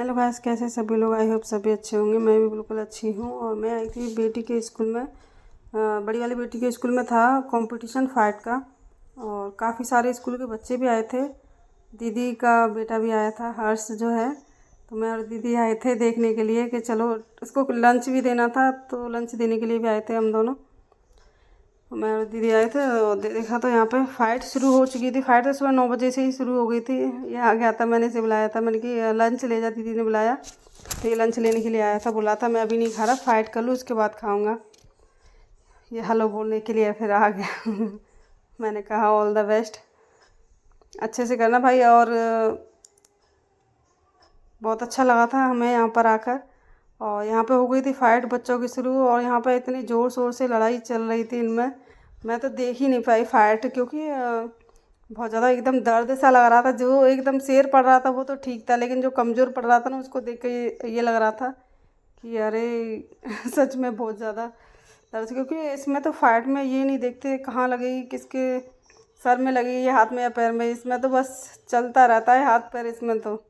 Hello guys, कैसे सभी लोग। आई होप सभी अच्छे होंगे। मैं भी बिल्कुल अच्छी हूँ। और मैं आई थी बेटी के स्कूल में, बड़ी वाली बेटी के स्कूल में था कंपटीशन फाइट का। और काफ़ी सारे स्कूल के बच्चे भी आए थे। दीदी का बेटा भी आया था, हर्ष जो है। तो मैं और दीदी आए थे देखने के लिए कि चलो उसको लंच भी देना था, तो लंच देने के लिए भी आए थे हम दोनों। मैं और दीदी आए थे और देखा तो यहाँ पे फ़ाइट शुरू हो चुकी थी। फ़ाइट तो सुबह 9 बजे से ही शुरू हो गई थी। ये आ गया था, मैंने इसे बुलाया था, मैंने कि लंच ले जा। दीदी ने बुलाया तो ये लंच लेने के लिए आया था। बोला था मैं अभी नहीं खा रहा, फ़ाइट कर लूँ उसके बाद खाऊंगा। ये हेलो बोलने के लिए फिर आ गया। मैंने कहा ऑल द बेस्ट, अच्छे से करना भाई। और बहुत अच्छा लगा था हमें यहाँ पर आकर। और यहाँ पे हो गई थी फ़ाइट बच्चों की शुरू। और यहाँ पे इतनी ज़ोर शोर से लड़ाई चल रही थी इनमें, मैं तो देख ही नहीं पाई फ़ाइट, क्योंकि बहुत ज़्यादा एकदम दर्द सा लग रहा था। जो एकदम शेर पड़ रहा था वो तो ठीक था, लेकिन जो कमज़ोर पड़ रहा था ना, उसको देख के ये लग रहा था कि अरे सच में बहुत ज़्यादा दर्द। क्योंकि इसमें तो फ़ाइट में ये नहीं देखते कहाँ लगेगी, किसके सर में लगेगी या हाथ में या पैर में। इसमें तो बस चलता रहता है हाथ पैर। इसमें तो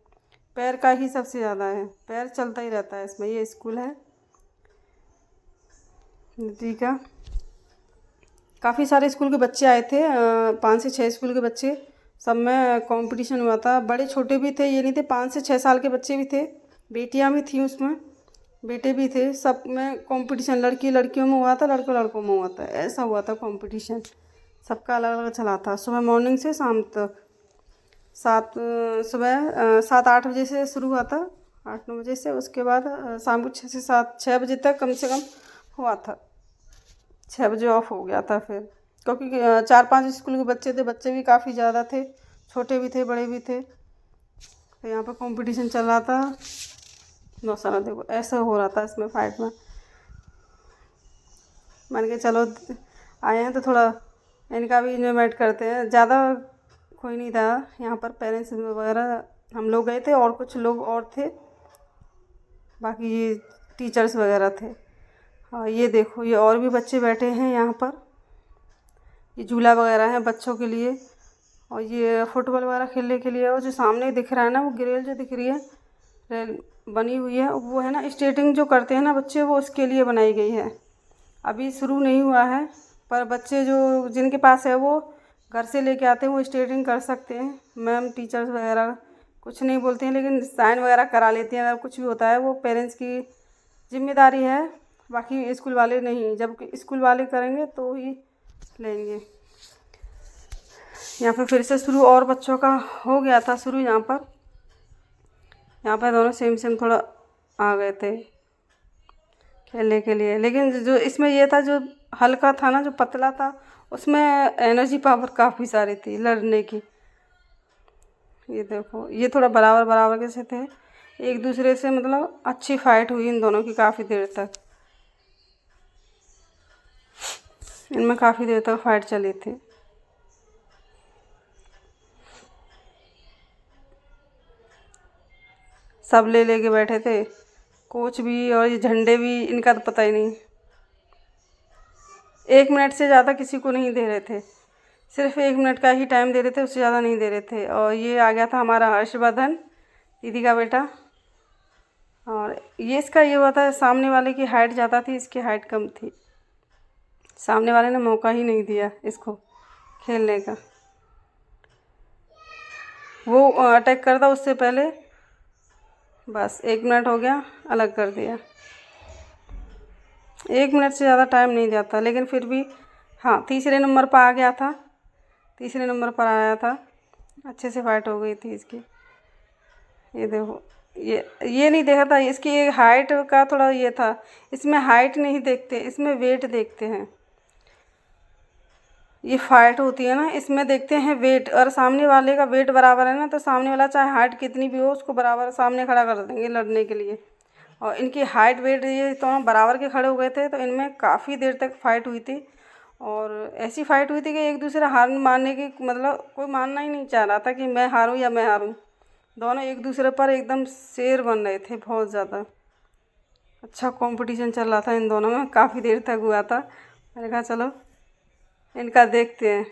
पैर का ही सबसे ज़्यादा है, पैर चलता ही रहता है इसमें। ये स्कूल है जी का। काफ़ी सारे स्कूल के बच्चे आए थे, 5 से 6 स्कूल के बच्चे। सब में कंपटीशन हुआ था, बड़े छोटे भी थे, ये नहीं थे। 5 से 6 साल के बच्चे भी थे, बेटियां भी थीं उसमें, बेटे भी थे। सब में कंपटीशन लड़की लड़कियों में हुआ था, लड़कों लड़कों में हुआ था। ऐसा हुआ था कंपटीशन, सबका अलग अलग चला था। सुबह मॉर्निंग से शाम तक सुबह 7-8 बजे से शुरू हुआ था, 8-9 बजे से। उसके बाद शाम को 6 बजे तक कम से कम हुआ था। 6 बजे ऑफ हो गया था फिर, क्योंकि 4-5 स्कूल के बच्चे थे, बच्चे भी काफ़ी ज़्यादा थे, छोटे भी थे बड़े भी थे। तो यहाँ पर कंपटीशन चल रहा था। बहुत सारा देखो ऐसा हो रहा था इसमें फ़ाइट में। मान के चलो आए हैं तो थोड़ा इनका भी इंजॉयमेंट करते हैं। ज़्यादा कोई नहीं था यहाँ पर, पेरेंट्स वगैरह हम लोग गए थे और कुछ लोग और थे, बाकी ये टीचर्स वगैरह थे। हाँ ये देखो, ये और भी बच्चे बैठे हैं यहाँ पर। ये झूला वगैरह है बच्चों के लिए, और ये फुटबॉल वगैरह खेलने के लिए। और जो सामने दिख रहा है ना, वो ग्रिल जो दिख रही है, रेल बनी हुई है, वो है ना स्केटिंग जो करते हैं ना बच्चे, वो उसके लिए बनाई गई है। अभी शुरू नहीं हुआ है, पर बच्चे जो जिनके पास है वो घर से लेके आते हैं, वो स्केटिंग कर सकते हैं। मैम टीचर्स वगैरह कुछ नहीं बोलते हैं, लेकिन साइन वगैरह करा लेती हैं। अगर कुछ भी होता है वो पेरेंट्स की जिम्मेदारी है, बाकी स्कूल वाले नहीं। जब स्कूल वाले करेंगे तो ही लेंगे। यहाँ पे फिर से शुरू और बच्चों का हो गया था शुरू। यहाँ पर दोनों सेम सेम थोड़ा आ गए थे खेलने के लिए। लेकिन जो इसमें ये था, जो हल्का था ना, जो पतला था, उसमें एनर्जी पावर काफ़ी सारी थी लड़ने की। ये देखो, ये थोड़ा बराबर बराबर के से थे एक दूसरे से, मतलब अच्छी फाइट हुई इन दोनों की काफ़ी देर तक। इनमें काफ़ी देर तक फाइट चली थी। सब ले लेके बैठे थे, कोच भी और ये झंडे भी, इनका तो पता ही नहीं। 1 मिनट से ज़्यादा किसी को नहीं दे रहे थे, सिर्फ 1 मिनट का ही टाइम दे रहे थे, उससे ज़्यादा नहीं दे रहे थे। और ये आ गया था हमारा हर्षवर्धन, दीदी का बेटा। और ये इसका ये हुआ था, सामने वाले की हाइट ज़्यादा थी, इसकी हाइट कम थी। सामने वाले ने मौका ही नहीं दिया इसको खेलने का। वो अटैक करता उससे पहले, बस 1 मिनट हो गया, अलग कर दिया। 1 मिनट से ज़्यादा टाइम नहीं जाता, लेकिन फिर भी हाँ, तीसरे नंबर पर आ गया था, तीसरे नंबर पर आया था। अच्छे से फाइट हो गई थी इसकी। ये देखो, ये नहीं देखा था इसकी एक हाइट का, थोड़ा ये था। इसमें हाइट नहीं देखते, इसमें वेट देखते हैं। ये फाइट होती है ना, इसमें देखते हैं वेट। और सामने वाले का वेट बराबर है ना, तो सामने वाला चाहे हाइट कितनी भी हो, उसको बराबर सामने खड़ा कर देंगे लड़ने के लिए। और इनकी हाइट वेट ये तो बराबर के खड़े हो गए थे, तो इनमें काफ़ी देर तक फाइट हुई थी। और ऐसी फाइट हुई थी कि एक दूसरे हार मानने की, मतलब कोई मानना ही नहीं चाह रहा था कि मैं हारूं या मैं हारूं। दोनों एक दूसरे पर एकदम शेर बन रहे थे, बहुत ज़्यादा अच्छा कंपटीशन चल रहा था इन दोनों में, काफ़ी देर तक हुआ था। मैंने कहा चलो इनका देखते हैं।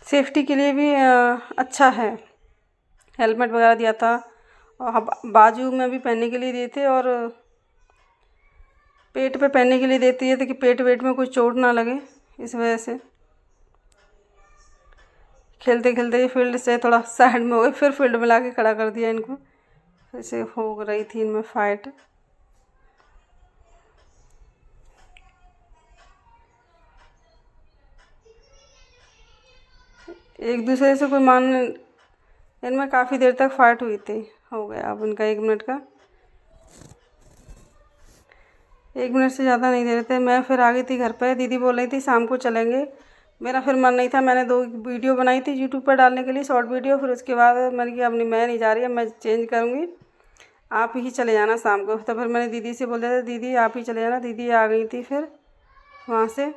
सेफ्टी के लिए भी अच्छा है हेलमेट वगैरह दिया था, और बाजू में भी पहनने के लिए दिए थे, और पेट पे पहनने के लिए देती है ताकि पेट वेट में कोई चोट ना लगे। इस वजह से खेलते खेलते ये फील्ड से थोड़ा साइड में हो गई, फिर फील्ड में ला के खड़ा कर दिया इनको। फिर से हो रही थी इनमें फाइट। एक दूसरे से कोई मान, इनमें काफ़ी देर तक फाइट हुई थी। हो गया अब इनका 1 मिनट का, 1 मिनट से ज़्यादा नहीं दे रहे थे। मैं फिर आ गई थी घर पे। दीदी बोल रही थी शाम को चलेंगे, मेरा फिर मन नहीं था। मैंने 2 वीडियो बनाई थी यूट्यूब पर डालने के लिए, शॉर्ट वीडियो। फिर उसके बाद मैंने कहा अपनी मैं नहीं जा रही है, मैं चेंज करूँगी, आप ही चले जाना शाम को। तो फिर मैंने दीदी से बोल दिया था दीदी आप ही चले जाना। दीदी आ गई थी फिर वहाँ से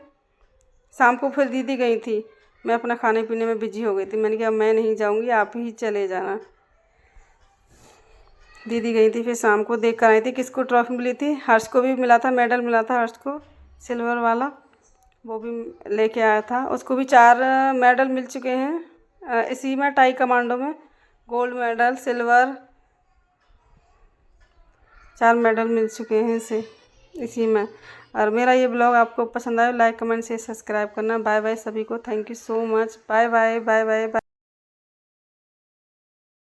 शाम को। फिर दीदी गई थी, मैं अपना खाने पीने में बिजी हो गई थी। मैंने कहा मैं नहीं जाऊँगी, आप ही चले जाना। दीदी गई थी फिर शाम को, देख कर आई थी किसको ट्रॉफी मिली थी। हर्ष को भी मिला था, मेडल मिला था हर्ष को, सिल्वर वाला, वो भी लेके आया था। उसको भी 4 मेडल मिल चुके हैं इसी में, टाई कमांडो में। गोल्ड मेडल, सिल्वर, 4 मेडल मिल चुके हैं इसे इसी में। और मेरा ये ब्लॉग आपको पसंद आए, लाइक कमेंट से सब्सक्राइब करना। बाय बाय सभी को, thank you so much, bye bye bye bye.